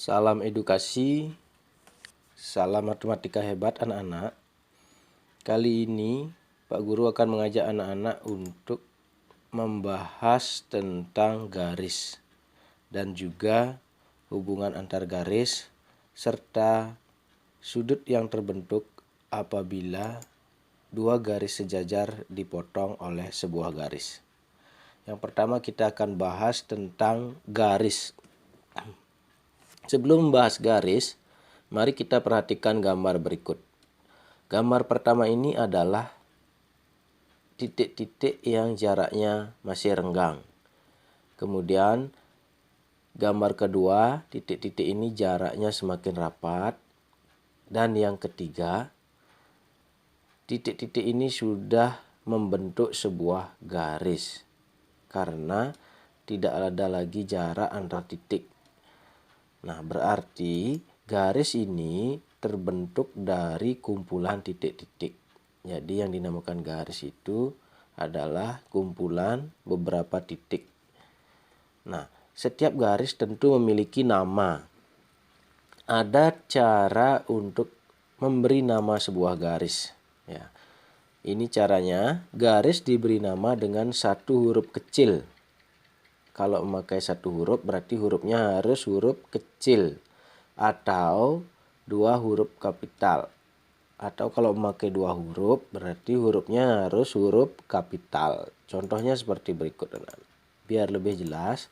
Salam edukasi, salam matematika hebat anak-anak. Kali ini Pak Guru akan mengajak anak-anak untuk membahas tentang garis dan juga hubungan antar garis serta sudut yang terbentuk apabila dua garis sejajar dipotong oleh sebuah garis. Yang pertama kita akan bahas tentang garis. Sebelum membahas garis, mari kita perhatikan gambar berikut. Gambar pertama ini adalah titik-titik yang jaraknya masih renggang. Kemudian gambar kedua, titik-titik ini jaraknya semakin rapat. Dan yang ketiga, titik-titik ini sudah membentuk sebuah garis karena tidak ada lagi jarak antar titik. Nah, berarti garis ini terbentuk dari kumpulan titik-titik. Jadi yang dinamakan garis itu adalah kumpulan beberapa titik. Nah, setiap garis tentu memiliki nama. Ada cara untuk memberi nama sebuah garis. Ya. Ini caranya, garis diberi nama dengan satu huruf kecil. Kalau memakai satu huruf berarti hurufnya harus huruf kecil atau dua huruf kapital. Atau kalau memakai dua huruf berarti hurufnya harus huruf kapital. Contohnya seperti berikut. Biar lebih jelas,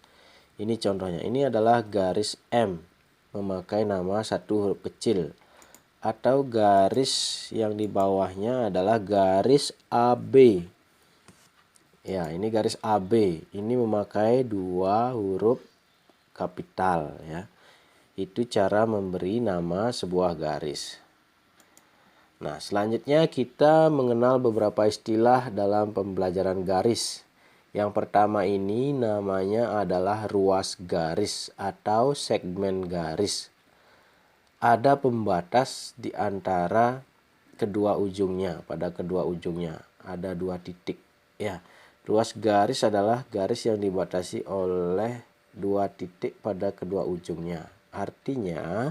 ini contohnya. Ini adalah garis M memakai nama satu huruf kecil. Atau garis yang di bawahnya adalah garis AB. Ya, ini garis AB. Ini memakai dua huruf kapital ya. Itu cara memberi nama sebuah garis. Nah, selanjutnya kita mengenal beberapa istilah dalam pembelajaran garis. Yang pertama ini namanya adalah ruas garis atau segmen garis. Ada pembatas di antara kedua ujungnya. Pada kedua ujungnya ada dua titik ya. Ruas garis adalah garis yang dibatasi oleh dua titik pada kedua ujungnya. Artinya,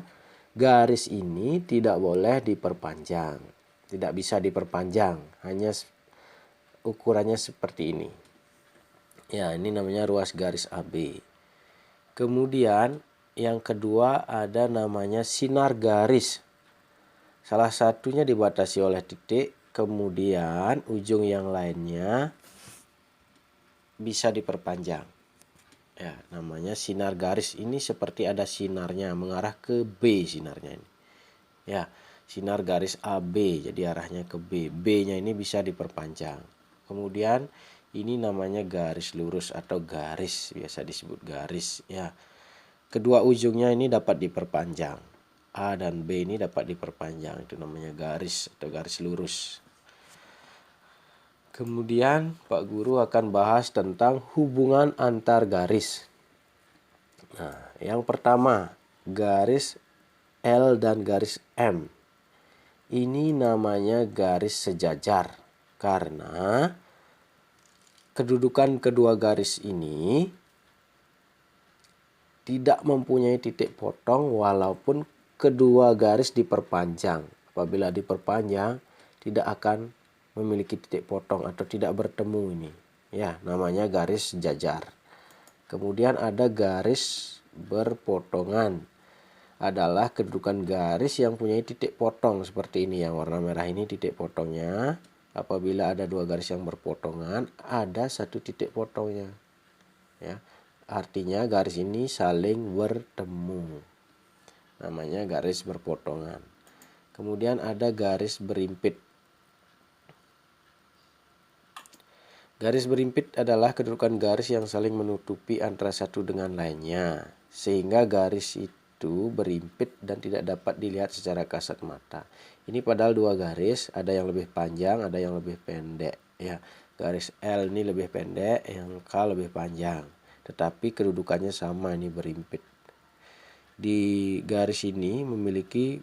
garis ini tidak boleh diperpanjang. Tidak bisa diperpanjang, hanya ukurannya seperti ini. Ya, ini namanya ruas garis AB. Kemudian, yang kedua ada namanya sinar garis. Salah satunya dibatasi oleh titik, kemudian ujung yang lainnya bisa diperpanjang. Ya, namanya sinar garis. Ini seperti ada sinarnya mengarah ke B sinarnya ini. Ya, sinar garis AB jadi arahnya ke B. B-nya ini bisa diperpanjang. Kemudian ini namanya garis lurus atau garis, biasa disebut garis ya. Kedua ujungnya ini dapat diperpanjang. A dan B ini dapat diperpanjang. Itu namanya garis atau garis lurus. Kemudian Pak Guru akan bahas tentang hubungan antar garis. Nah, yang pertama, garis L dan garis M. Ini namanya garis sejajar karena kedudukan kedua garis ini tidak mempunyai titik potong walaupun kedua garis diperpanjang. Apabila diperpanjang tidak akan memiliki titik potong atau tidak bertemu ini. Ya, namanya garis sejajar. Kemudian ada garis berpotongan. Adalah kedudukan garis yang punya titik potong seperti ini. Yang warna merah ini titik potongnya. Apabila ada dua garis yang berpotongan, ada satu titik potongnya. Ya, artinya garis ini saling bertemu. Namanya garis berpotongan. Kemudian ada garis berimpit. Garis berimpit adalah kedudukan garis yang saling menutupi antara satu dengan lainnya, sehingga garis itu berimpit dan tidak dapat dilihat secara kasat mata. Ini padahal dua garis, ada yang lebih panjang, ada yang lebih pendek. Ya, garis L ini lebih pendek, yang K lebih panjang, tetapi kedudukannya sama, ini berimpit. Di garis ini memiliki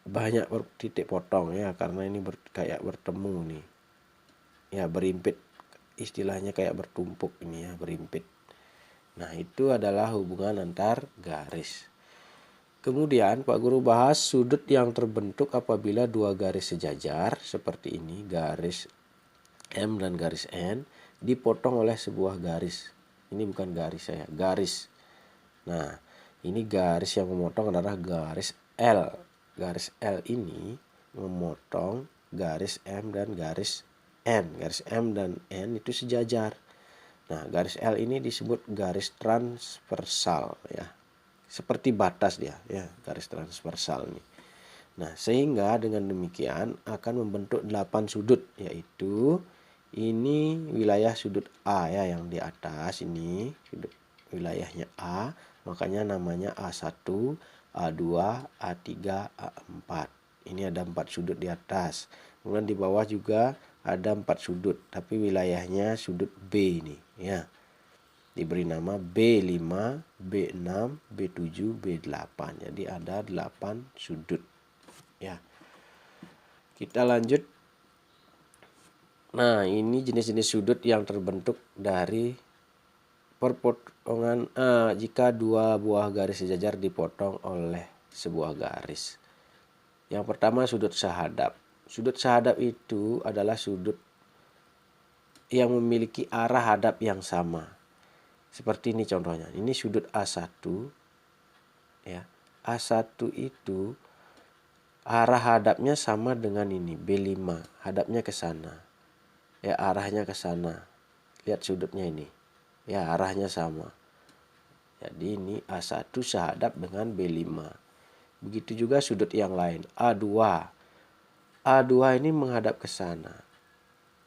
banyak titik potong ya, karena ini kayak bertemu nih. Ya, berimpit, istilahnya kayak bertumpuk ini ya, berimpit. Nah, itu adalah hubungan antar garis. Kemudian Pak Guru bahas sudut yang terbentuk apabila dua garis sejajar seperti ini, garis M dan garis N dipotong oleh sebuah garis. Ini bukan garis saya, garis. Nah, ini garis yang memotong adalah garis L. Garis L ini memotong garis M dan garis N. Garis M dan N itu sejajar. Nah, garis L ini disebut garis transversal ya. Seperti batas dia ya, garis transversal ini. Nah, sehingga dengan demikian akan membentuk 8 sudut, yaitu ini wilayah sudut A ya, yang di atas ini sudut wilayahnya A, makanya namanya A1, A2, A3, A4. Ini ada 4 sudut di atas. Kemudian di bawah juga ada 4 sudut, tapi wilayahnya sudut B ini ya. Diberi nama B5, B6, B7, B8. Jadi ada 8 sudut. Ya. Kita lanjut. Nah, ini jenis-jenis sudut yang terbentuk dari perpotongan jika dua buah garis sejajar dipotong oleh sebuah garis. Yang pertama sudut sahadap. Sudut sahadap itu adalah sudut yang memiliki arah hadap yang sama. Seperti ini contohnya. Ini sudut A1 ya. A1 itu arah hadapnya sama dengan ini B5, hadapnya ke sana. Ya, arahnya ke sana. Lihat sudutnya ini. Ya, arahnya sama. Jadi ini A1 sehadap dengan B5. Begitu juga sudut yang lain, A2. A2 ini menghadap ke sana.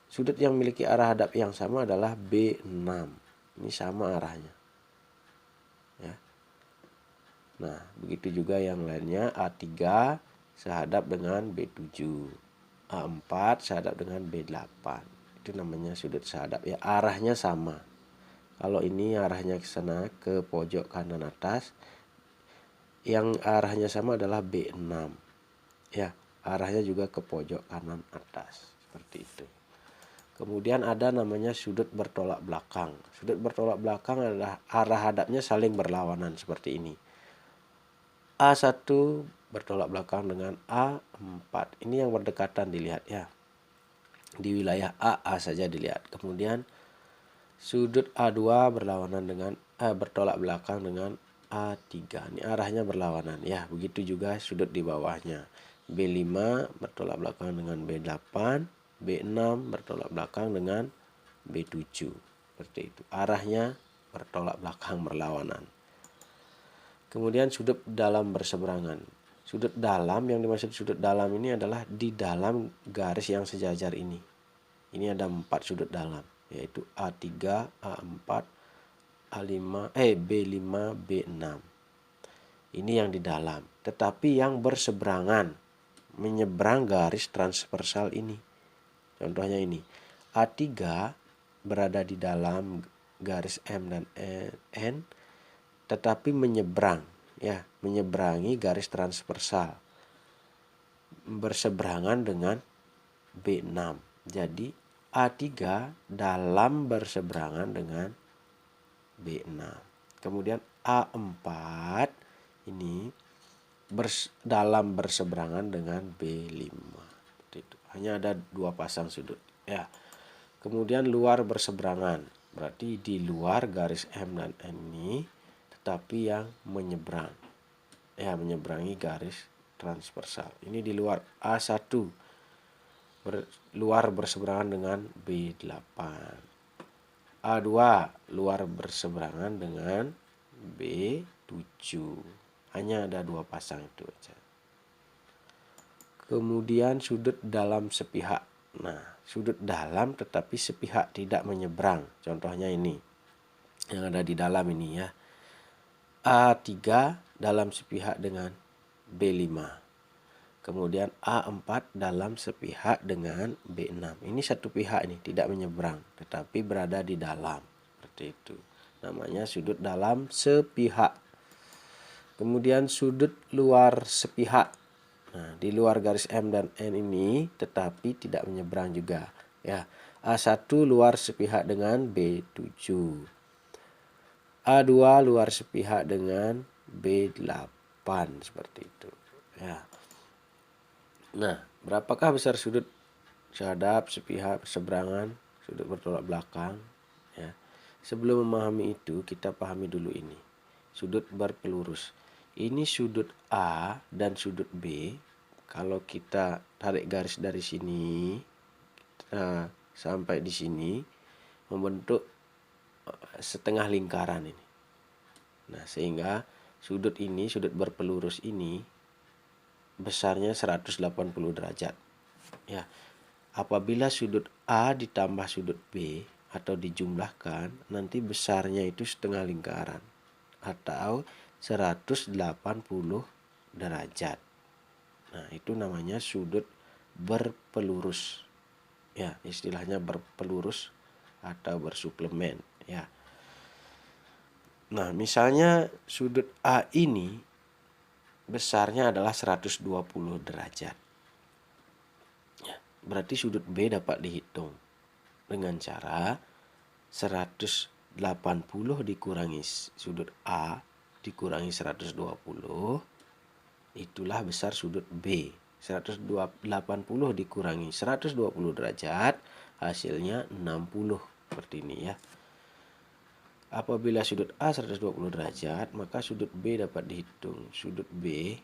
Sudut yang memiliki arah hadap yang sama adalah B6. Ini sama arahnya. Ya. Nah, begitu juga yang lainnya, A3 sehadap dengan B7. A4 sehadap dengan B8. Itu namanya sudut sehadap ya, arahnya sama. Kalau ini arahnya ke sana, ke pojok kanan atas, yang arahnya sama adalah B6. Ya, arahnya juga ke pojok kanan atas. Seperti itu. Kemudian ada namanya sudut bertolak belakang. Sudut bertolak belakang adalah arah hadapnya saling berlawanan seperti ini. A1 bertolak belakang dengan A4. Ini yang berdekatan dilihat ya. Di wilayah AA saja dilihat. Kemudian sudut A2 berlawanan dengan bertolak belakang dengan A3. Ini arahnya berlawanan ya. Begitu juga sudut di bawahnya. B5 bertolak belakang dengan B8. B6 bertolak belakang dengan B7. Seperti itu. Arahnya bertolak belakang berlawanan. Kemudian sudut dalam berseberangan. Sudut dalam, yang dimaksud sudut dalam ini adalah di dalam garis yang sejajar ini. Ini ada 4 sudut dalam, yaitu A3, A4, B5, B6. Ini yang di dalam. Tetapi yang berseberangan, menyeberang garis transversal ini. Contohnya ini, A3 berada di dalam garis M dan N, tetapi menyeberang, ya, menyeberangi garis transversal, berseberangan dengan B6. Jadi A3 dalam berseberangan dengan B6. Kemudian A4 ini dalam berseberangan dengan B5. Itu hanya ada 2 pasang sudut ya. Kemudian luar berseberangan, berarti di luar garis M dan N ini, tetapi yang menyeberang ya, menyeberangi garis transversal. Ini di luar. A1 luar berseberangan dengan B8. A2 luar berseberangan dengan B7. Hanya ada 2 pasang itu aja. Kemudian sudut dalam sepihak. Nah, sudut dalam tetapi sepihak, tidak menyeberang. Contohnya ini. Yang ada di dalam ini ya. A3 dalam sepihak dengan B5. Kemudian A4 dalam sepihak dengan B6. Ini satu pihak ini, tidak menyeberang, tetapi berada di dalam. Seperti itu. Namanya sudut dalam sepihak. Kemudian sudut luar sepihak. Nah, di luar garis M dan N ini tetapi tidak menyeberang juga ya. A1 luar sepihak dengan B7. A2 luar sepihak dengan B8. depan seperti itu ya. Nah, berapakah besar sudut sehadap, sepihak, berseberangan, sudut bertolak belakang ya. Sebelum memahami itu, kita pahami dulu ini. Sudut berpelurus. Ini sudut A dan sudut B. Kalau kita tarik garis dari sini sampai di sini membentuk setengah lingkaran ini. Nah, sehingga sudut ini, sudut berpelurus ini besarnya 180 derajat. Ya. Apabila sudut A ditambah sudut B atau dijumlahkan, nanti besarnya itu setengah lingkaran atau 180 derajat. Nah, itu namanya sudut berpelurus. Ya, istilahnya berpelurus atau bersuplemen, ya. Nah, misalnya sudut A ini besarnya adalah 120 derajat. Ya, berarti sudut B dapat dihitung dengan cara 180 dikurangi sudut A dikurangi 120, itulah besar sudut B. 180 dikurangi 120 derajat, hasilnya 60 seperti ini ya. Apabila sudut A 120 derajat, maka sudut B dapat dihitung. Sudut B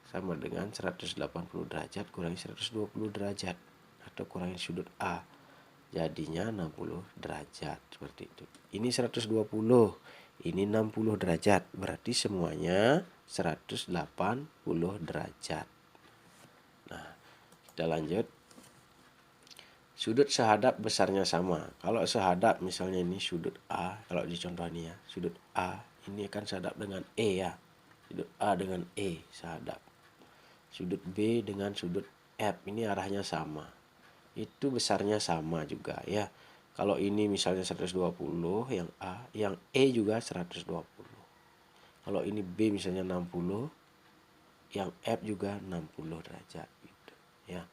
sama dengan 180 derajat kurangi 120 derajat atau kurangi sudut A. Jadinya 60 derajat seperti itu. Ini 120, ini 60 derajat. Berarti semuanya 180 derajat. Nah, kita lanjut. Sudut sehadap besarnya sama. Kalau sehadap misalnya ini sudut A, kalau di contoh ini ya, sudut A ini akan sehadap dengan E ya. Sudut A dengan E sehadap. Sudut B dengan sudut F ini arahnya sama. Itu besarnya sama juga ya. Kalau ini misalnya 120 yang A, yang E juga 120. Kalau ini B misalnya 60, yang F juga 60 derajat gitu ya.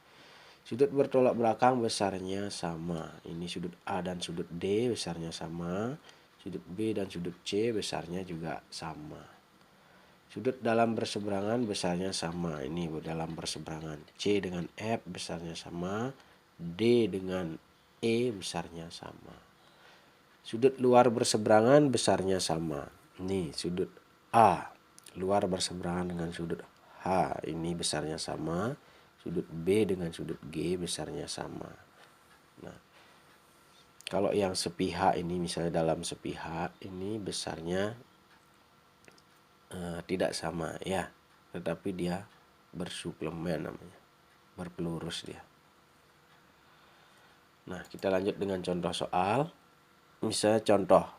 Sudut bertolak belakang besarnya sama. Ini sudut A dan sudut D besarnya sama. Sudut B dan sudut C besarnya juga sama. Sudut dalam berseberangan besarnya sama. Ini dalam berseberangan. C dengan F besarnya sama. D dengan E besarnya sama. Sudut luar berseberangan besarnya sama. Ini sudut A luar berseberangan dengan sudut H. Ini besarnya sama. Sudut B dengan sudut G besarnya sama. Nah, kalau yang sepihak ini misalnya dalam sepihak ini besarnya tidak sama ya, tetapi dia bersuplemen namanya, berpelurus dia. Nah, kita lanjut dengan contoh soal. Misalnya contoh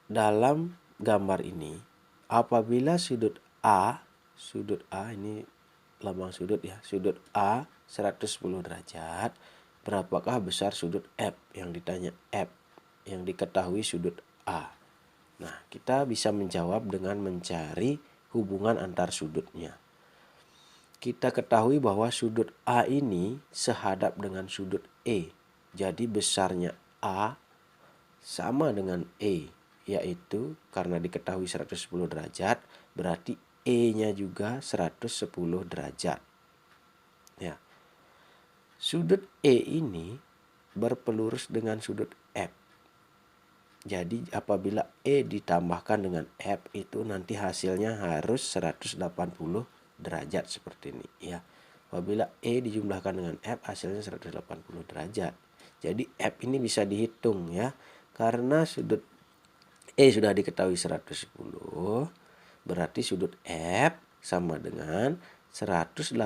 dalam gambar ini, apabila sudut A ini lambang sudut ya, sudut A 110 derajat, berapakah besar sudut F? Yang ditanya F, yang diketahui sudut A. Nah, kita bisa menjawab dengan mencari hubungan antar sudutnya. Kita ketahui bahwa sudut A ini sehadap dengan sudut E. Jadi besarnya A sama dengan E, yaitu karena diketahui 110 derajat, berarti E-nya juga 110 derajat. Ya. Sudut E ini berpelurus dengan sudut F. Jadi apabila E ditambahkan dengan F itu nanti hasilnya harus 180 derajat seperti ini ya. Apabila E dijumlahkan dengan F hasilnya 180 derajat. Jadi F ini bisa dihitung ya. Karena sudut E sudah diketahui 110, berarti sudut F sama dengan 180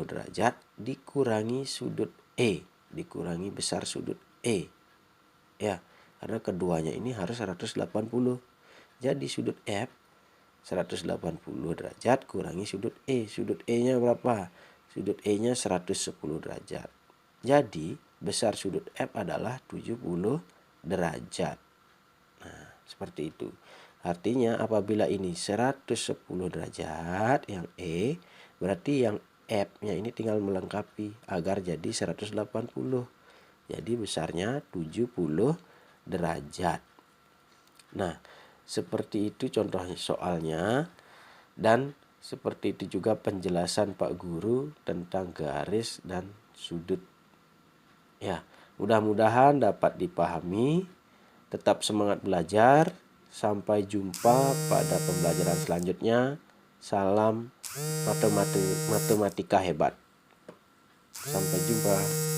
derajat dikurangi sudut E, dikurangi besar sudut E. Ya, karena keduanya ini harus 180. Jadi sudut F 180 derajat kurangi sudut E. Sudut E-nya berapa? Sudut E-nya 110 derajat. Jadi besar sudut F adalah 70 derajat. Nah, seperti itu. Artinya apabila ini 110 derajat yang E, berarti yang F-nya ini tinggal melengkapi agar jadi 180. Jadi besarnya 70 derajat. Nah, seperti itu contohnya soalnya. Dan Seperti itu juga penjelasan Pak Guru tentang garis dan sudut. Ya, mudah-mudahan dapat dipahami. Tetap semangat belajar. Sampai jumpa pada pembelajaran selanjutnya. Salam matematika hebat. Sampai jumpa.